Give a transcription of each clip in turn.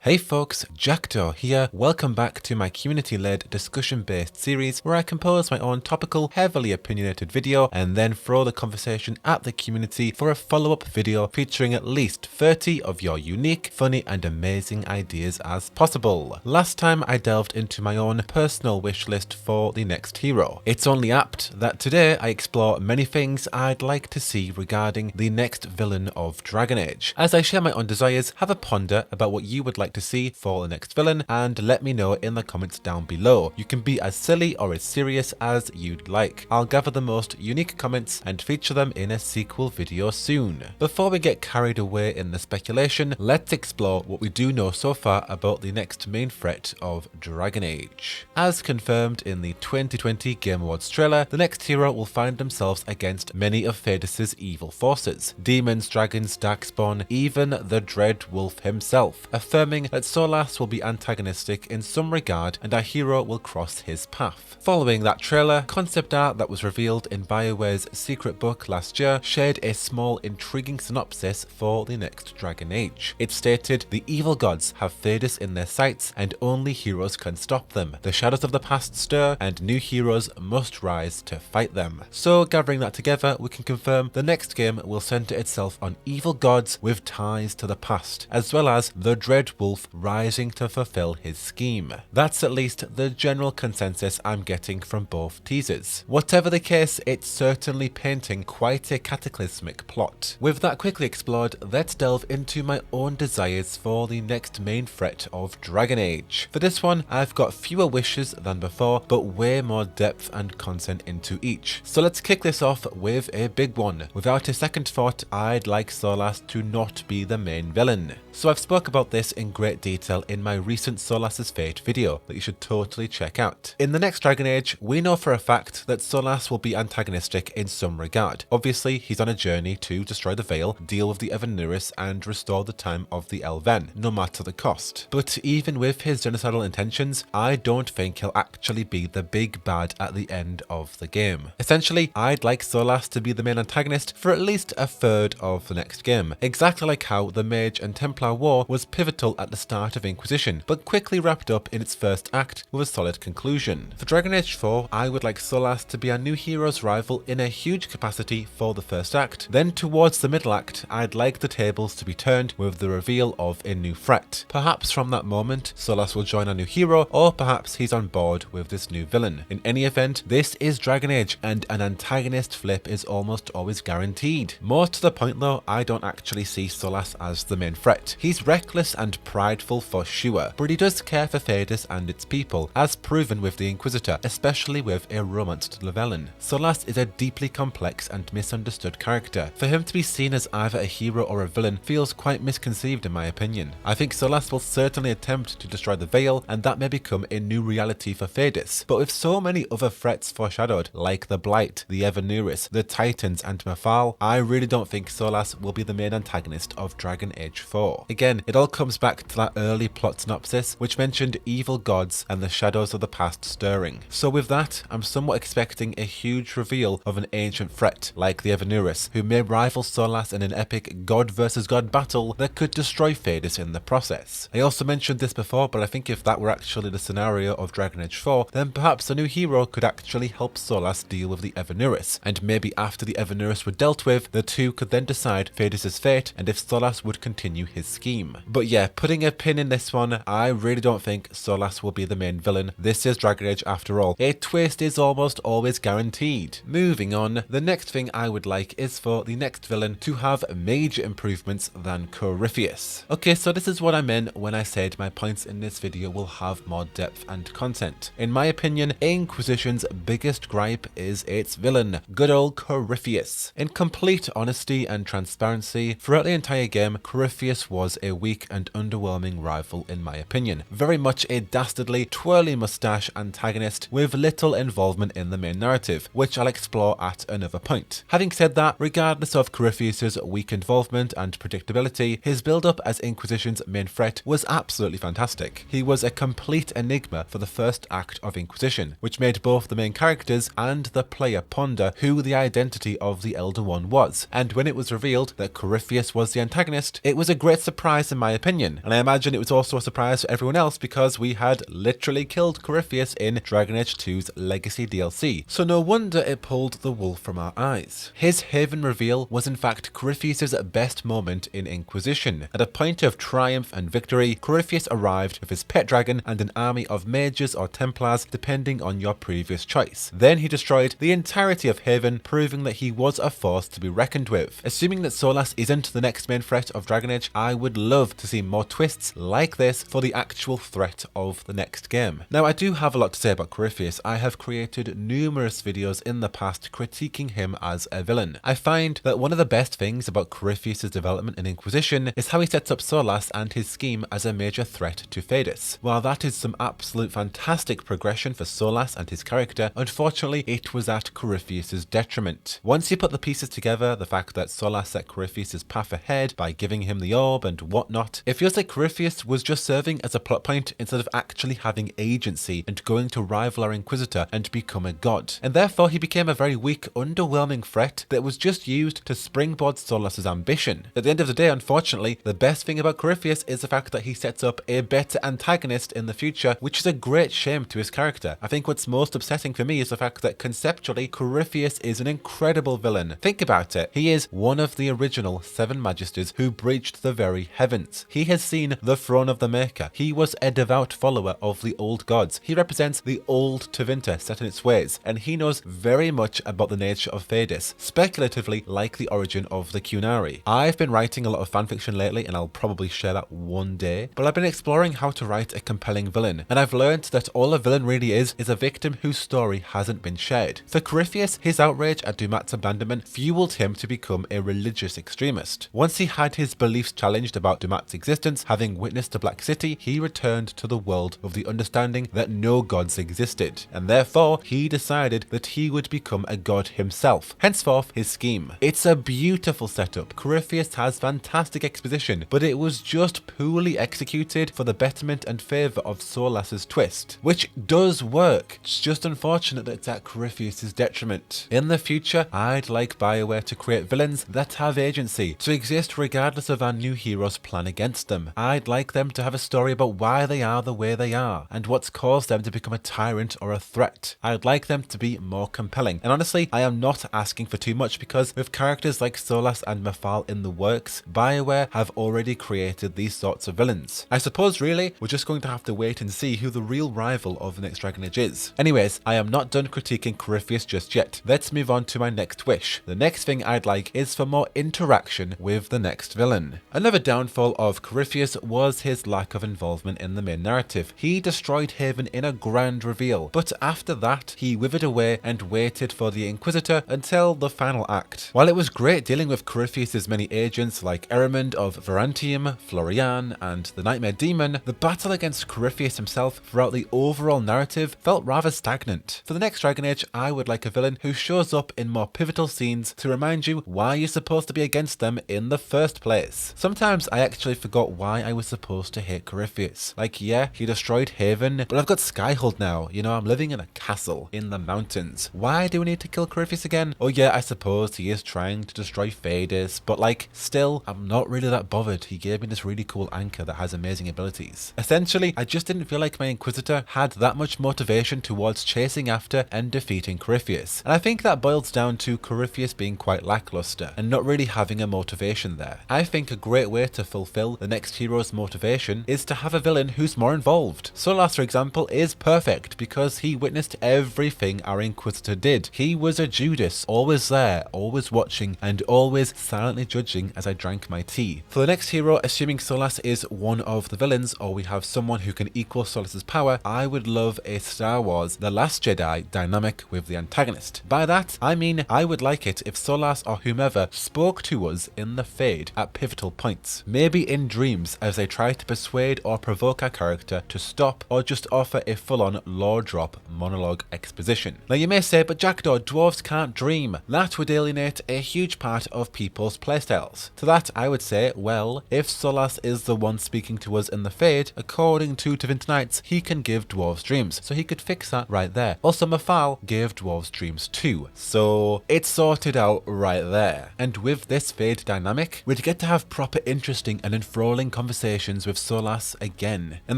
Hey folks, Jackdaw here. Welcome back to my community-led discussion-based series where I compose my own topical, heavily opinionated video and then throw the conversation at the community for a follow-up video featuring at least 30 of your unique, funny and amazing ideas as possible. Last time I delved into my own personal wish list for the next hero. It's only apt that today I explore many things I'd like to see regarding the next villain of Dragon Age. As I share my own desires, have a ponder about what you would like to see for the next villain and let me know in the comments down below. You can be as silly or as serious as you'd like. I'll gather the most unique comments and feature them in a sequel video soon. Before we get carried away in the speculation, let's explore what we do know so far about the next main threat of Dragon Age. As confirmed in the 2020 Game Awards trailer, the next hero will find themselves against many of Thedas' evil forces. Demons, dragons, darkspawn, even the Dread Wolf himself, affirming that Solas will be antagonistic in some regard and our hero will cross his path. Following that trailer, concept art that was revealed in BioWare's secret book last year shared a small intriguing synopsis for the next Dragon Age. It stated, the evil gods have Thedas in their sights and only heroes can stop them. The shadows of the past stir and new heroes must rise to fight them. So gathering that together, we can confirm the next game will center itself on evil gods with ties to the past, as well as the Dread Wolf rising to fulfill his scheme. That's at least the general consensus I'm getting from both teasers. Whatever the case, it's certainly painting quite a cataclysmic plot. With that quickly explored, let's delve into my own desires for the next main threat of Dragon Age. For this one, I've got fewer wishes than before, but way more depth and content into each. So let's kick this off with a big one. Without a second thought, I'd like Solas to not be the main villain. So I've spoke about this in great detail in my recent Solas' Fate video that you should totally check out. In the next Dragon Age, we know for a fact that Solas will be antagonistic in some regard. Obviously, he's on a journey to destroy the Veil, deal with the Villainous and restore the time of the Elven, no matter the cost. But even with his genocidal intentions, I don't think he'll actually be the big bad at the end of the game. Essentially, I'd like Solas to be the main antagonist for at least a third of the next game, exactly like how the Mage and Templar War was pivotal at the start of Inquisition, but quickly wrapped up in its first act with a solid conclusion. For Dragon Age 4, I would like Solas to be our new hero's rival in a huge capacity for the first act. Then towards the middle act, I'd like the tables to be turned with the reveal of a new threat. Perhaps from that moment, Solas will join our new hero, or perhaps he's on board with this new villain. In any event, this is Dragon Age, and an antagonist flip is almost always guaranteed. More to the point though, I don't actually see Solas as the main threat. He's reckless and prideful for sure, but he does care for Thedas and its people, as proven with the Inquisitor, especially with a romance to Llewellyn. Solas is a deeply complex and misunderstood character. For him to be seen as either a hero or a villain feels quite misconceived in my opinion. I think Solas will certainly attempt to destroy the Veil, and that may become a new reality for Thedas, but with so many other threats foreshadowed, like the Blight, the Villainous, the Titans and Mafal, I really don't think Solas will be the main antagonist of Dragon Age 4. Again, it all comes back to that early plot synopsis which mentioned evil gods and the shadows of the past stirring. So with that, I'm somewhat expecting a huge reveal of an ancient threat like the Villainous, who may rival Solas in an epic god versus god battle that could destroy Thedas in the process. I also mentioned this before, but I think if that were actually the scenario of Dragon Age 4, then perhaps a new hero could actually help Solas deal with the Villainous, and maybe after the Villainous were dealt with, the two could then decide Thedas' fate and if Solas would continue his scheme. But yeah, putting a pin in this one, I really don't think Solas will be the main villain. This is Dragon Age after all. A twist is almost always guaranteed. Moving on, the next thing I would like is for the next villain to have major improvements than Corypheus. Okay, so this is what I meant when I said my points in this video will have more depth and content. In my opinion, Inquisition's biggest gripe is its villain, good old Corypheus. In complete honesty and transparency, throughout the entire game, Corypheus was a weak and underwhelming rival in my opinion. Very much a dastardly, twirly mustache antagonist with little involvement in the main narrative, which I'll explore at another point. Having said that, regardless of Corypheus's weak involvement and predictability, his build-up as Inquisition's main threat was absolutely fantastic. He was a complete enigma for the first act of Inquisition, which made both the main characters and the player ponder who the identity of the Elder One was, and when it was revealed that Corypheus was the antagonist, it was a great surprise surprise in my opinion, and I imagine it was also a surprise for everyone else because we had literally killed Corypheus in Dragon Age 2's Legacy DLC, so no wonder it pulled the wool from our eyes. His Haven reveal was in fact Corypheus' best moment in Inquisition. At a point of triumph and victory, Corypheus arrived with his pet dragon and an army of mages or Templars depending on your previous choice. Then he destroyed the entirety of Haven, proving that he was a force to be reckoned with. Assuming that Solas isn't the next main threat of Dragon Age, I would love to see more twists like this for the actual threat of the next game. Now, I do have a lot to say about Corypheus. I have created numerous videos in the past critiquing him as a villain. I find that one of the best things about Corypheus' development in Inquisition is how he sets up Solas and his scheme as a major threat to Thedas. While that is some absolute fantastic progression for Solas and his character, unfortunately it was at Corypheus' detriment. Once you put the pieces together, the fact that Solas set Corypheus' path ahead by giving him the orb and whatnot, it feels like Corypheus was just serving as a plot point instead of actually having agency and going to rival our Inquisitor and become a god. And therefore he became a very weak, underwhelming threat that was just used to springboard Solas' ambition. At the end of the day, unfortunately, the best thing about Corypheus is the fact that he sets up a better antagonist in the future, which is a great shame to his character. I think what's most upsetting for me is the fact that conceptually, Corypheus is an incredible villain. Think about it. He is one of the original 7 Magisters who breached the very heavens. He has seen the throne of the Maker. He was a devout follower of the old gods. He represents the old Tevinter set in its ways, and he knows very much about the nature of Thedas, speculatively like the origin of the Qunari. I've been writing a lot of fanfiction lately, and I'll probably share that one day, but I've been exploring how to write a compelling villain, and I've learned that all a villain really is a victim whose story hasn't been shared. For Corypheus, his outrage at Dumat's abandonment fueled him to become a religious extremist. Once he had his beliefs challenged about Dumat's existence, having witnessed the Black City, he returned to the world with the understanding that no gods existed, and therefore he decided that he would become a god himself, henceforth his scheme. It's a beautiful setup. Corypheus has fantastic exposition, but it was just poorly executed for the betterment and favour of Solas' twist, which does work. It's just unfortunate that it's at Corypheus' detriment. In the future, I'd like BioWare to create villains that have agency, to exist regardless of our new hero's plan against them. I'd like them to have a story about why they are the way they are, and what's caused them to become a tyrant or a threat. I'd like them to be more compelling. And honestly, I am not asking for too much because with characters like Solas and Mafal in the works, BioWare have already created these sorts of villains. I suppose really, we're just going to have to wait and see who the real rival of the next Dragon Age is. Anyways, I am not done critiquing Corypheus just yet. Let's move on to my next wish. The next thing I'd like is for more interaction with the next villain. Another downfall of Corypheus was his lack of involvement in the main narrative. He destroyed Haven in a grand reveal, but after that, he withered away and waited for the Inquisitor until the final act. While it was great dealing with Corypheus' many agents like Erimond of Varantium, Florian, and the Nightmare Demon, the battle against Corypheus himself throughout the overall narrative felt rather stagnant. For the next Dragon Age, I would like a villain who shows up in more pivotal scenes to remind you why you're supposed to be against them in the first place. Sometimes I actually forgot why I was supposed to hate Corypheus. Like, yeah, he destroyed Haven, but I've got Skyhold now. You know, I'm living in a castle in the mountains. Why do we need to kill Corypheus again? Oh yeah, I suppose he is trying to destroy Thedas, but like, still, I'm not really that bothered. He gave me this really cool anchor that has amazing abilities. Essentially, I just didn't feel like my Inquisitor had that much motivation towards chasing after and defeating Corypheus. And I think that boils down to Corypheus being quite lackluster and not really having a motivation there. I think a great way to fulfill the next hero's motivation is to have a villain who's more involved. Solas, for example, is perfect because he witnessed everything our Inquisitor did. He was a Judas, always there, always watching, and always silently judging as I drank my tea. For the next hero, assuming Solas is one of the villains, or we have someone who can equal Solas' power, I would love a Star Wars The Last Jedi dynamic with the antagonist. By that, I mean I would like it if Solas or whomever spoke to us in the Fade at pivotal points. Maybe in dreams as they try to persuade or provoke our character to stop, or just offer a full-on lore drop monologue exposition. Now you may say, but Jackdaw, dwarves can't dream. That would alienate a huge part of people's playstyles. To that I would say, well, if Solas is the one speaking to us in the Fade, according to Tevinter Nights, he can give dwarves dreams, so he could fix that right there. Also, Mafal gave dwarves dreams too, so it's sorted out right there. And with this Fade dynamic, we'd get to have proper interesting and enthralling conversations with Solas again, in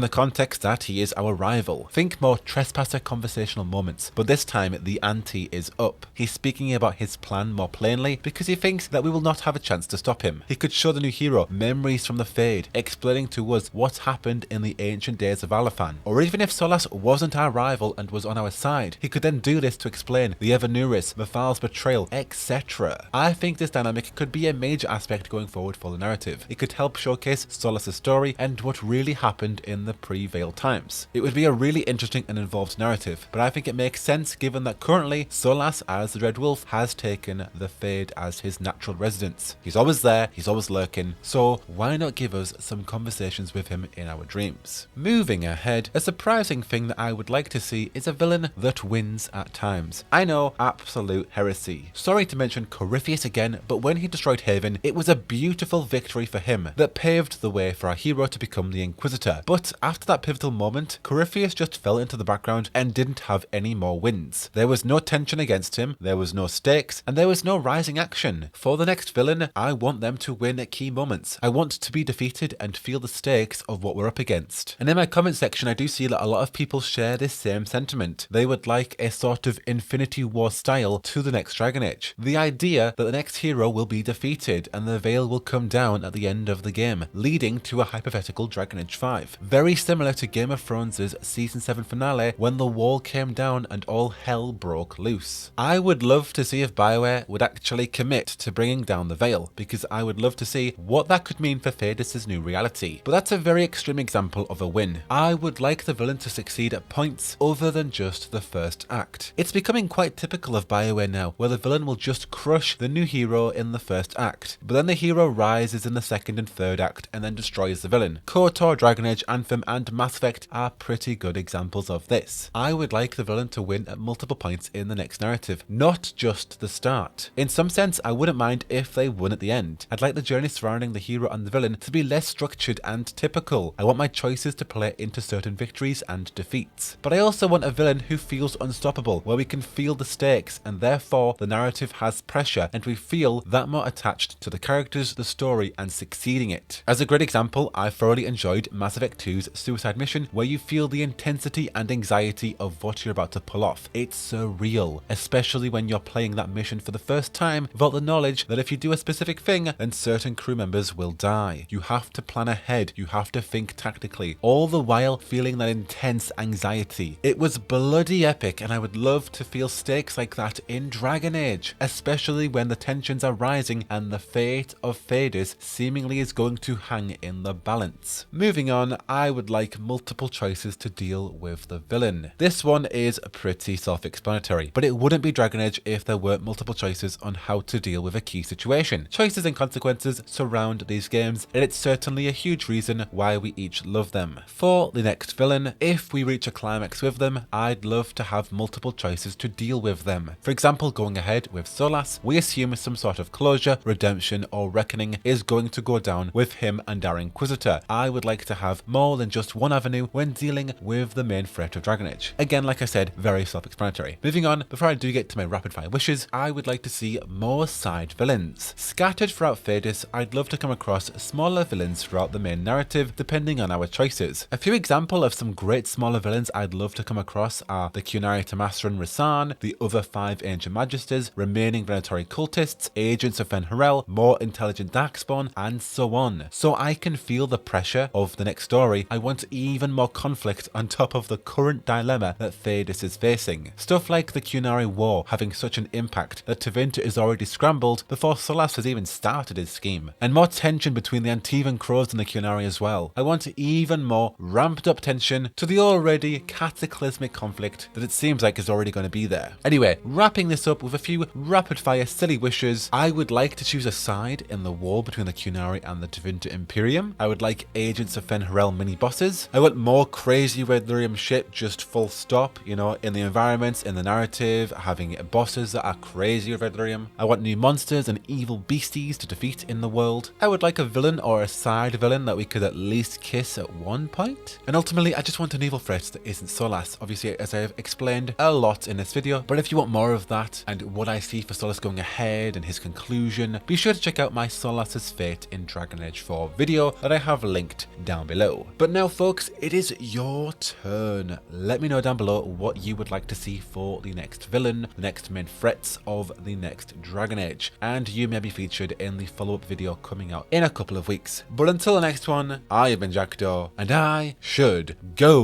the context that he is our rival. Think more trespasser conversational moments, but this time the ante is up. He's speaking about his plan more plainly because he thinks that we will not have a chance to stop him. He could show the new hero memories from the Fade, explaining to us what happened in the ancient days of Alaphan. Or even if Solas wasn't our rival and was on our side, he could then do this to explain the Evernuris, Mafal's betrayal, etc. I think this dynamic could be a major aspect going forward for the narrative. It could help showcase Solas' story and what really happened in the pre-Veil times. It would be a really interesting and involved narrative, but I think it makes sense given that currently Solas as the Red Wolf has taken the Fade as his natural residence. He's always there, he's always lurking, so why not give us some conversations with him in our dreams? Moving ahead, a surprising thing that I would like to see is a villain that wins at times. I know, absolute heresy. Sorry to mention Corypheus again, but when he destroyed Haven, it was a beautiful victory for him that paved the way for our hero to become the Inquisitor. But after that pivotal moment, Corypheus just fell into the background and didn't have any more wins. There was no tension against him, there was no stakes, and there was no rising action. For the next villain, I want them to win at key moments. I want to be defeated and feel the stakes of what we're up against. And in my comment section, I do see that a lot of people share this same sentiment. They would like a sort of Infinity War style to the next Dragon Age. The idea that the next hero will be defeated and the veil will come down at the end of the game, leading to a hypothetical Dragon Age 5. Very similar to Game of Thrones' season 7 finale when the wall came down and all hell broke loose. I would love to see if BioWare would actually commit to bringing down the veil, because I would love to see what that could mean for Thedas' new reality. But that's a very extreme example of a win. I would like the villain to succeed at points other than just the first act. It's becoming quite typical of BioWare now, where the villain will just crush the new hero in the first act, but then the hero rises in the second and third act and then destroys the villain. KOTOR, Dragon Age, Anthem and Mass Effect are pretty good examples of this. I would like the villain to win at multiple points in the next narrative, not just the start. In some sense, I wouldn't mind if they won at the end. I'd like the journey surrounding the hero and the villain to be less structured and typical. I want my choices to play into certain victories and defeats. But I also want a villain who feels unstoppable, where we can feel the stakes and therefore the narrative has pressure and we feel that more attached to the characters, the story and succeeding it. As a great example, I thoroughly enjoyed Mass Effect 2's Suicide Mission, where you feel the intensity and anxiety of what you're about to pull off. It's surreal, especially when you're playing that mission for the first time without the knowledge that if you do a specific thing, then certain crew members will die. You have to plan ahead, you have to think tactically, all the while feeling that intense anxiety. It was bloody epic, and I would love to feel stakes like that in Dragon Age, especially when the tensions are rising and the fate of Thedas seemingly is going to hang in the balance. Moving on, I would like multiple choices to deal with the villain. This one is pretty self-explanatory, but it wouldn't be Dragon Age if there weren't multiple choices on how to deal with a key situation. Choices and consequences surround these games, and it's certainly a huge reason why we each love them. For the next villain, if we reach a climax with them, I'd love to have multiple choices to deal with them. For example, going ahead with Solas, we assume some sort of closure, redemption or reckoning is going to go down with him and our Inquisitor. I would like to have more than just one avenue when dealing with the main threat of Dragon Age. Again, like I said, very self-explanatory. Moving on, before I do get to my rapid fire wishes, I would like to see more side villains. Scattered throughout Thedas, I'd love to come across smaller villains throughout the main narrative, depending on our choices. A few examples of some great smaller villains I'd love to come across are the Qunari Tamasaran Rasan, the other 5 Ancient Magisters, remaining Venatori cultists, agents of Fen'Harel, more intelligent Darkspawn, and so on. So I can feel the pressure of the next story. I want even more conflict on top of the current dilemma that Thedas is facing. Stuff like the Qunari War having such an impact that Tevinter is already scrambled before Solas has even started his scheme. And more tension between the Antivan Crows and the Qunari as well. I want even more ramped up tension to the already cataclysmic conflict that it seems like is already going to be there. Anyway, wrapping this up with a few rapid fire silly wishes, I would like to choose a side in the war between the Qunari and the Tevinter Imperium. I would like agents of Fen'Harel mini bosses. I want more crazy Red Lyrium shit, just full stop, you know, in the environments, in the narrative, having bosses that are crazy Red Lyrium. I want new monsters and evil beasties to defeat in the world. I would like a villain or a side villain that we could at least kiss at one point. And ultimately, I just want an evil threat that isn't Solas. Obviously, as I've explained a lot in this video, but if you want more of that and what I see for Solas going ahead and his conclusion, be sure to check out my Solas' Fate Best in Dragon Age 4 video that I have linked down below. But now folks, it is your turn. Let me know down below what you would like to see for the next villain, the next main threats of the next Dragon Age, and you may be featured in the follow-up video coming out in a couple of weeks. But until the next one, I have been Jackdaw, and I should go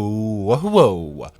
whoa.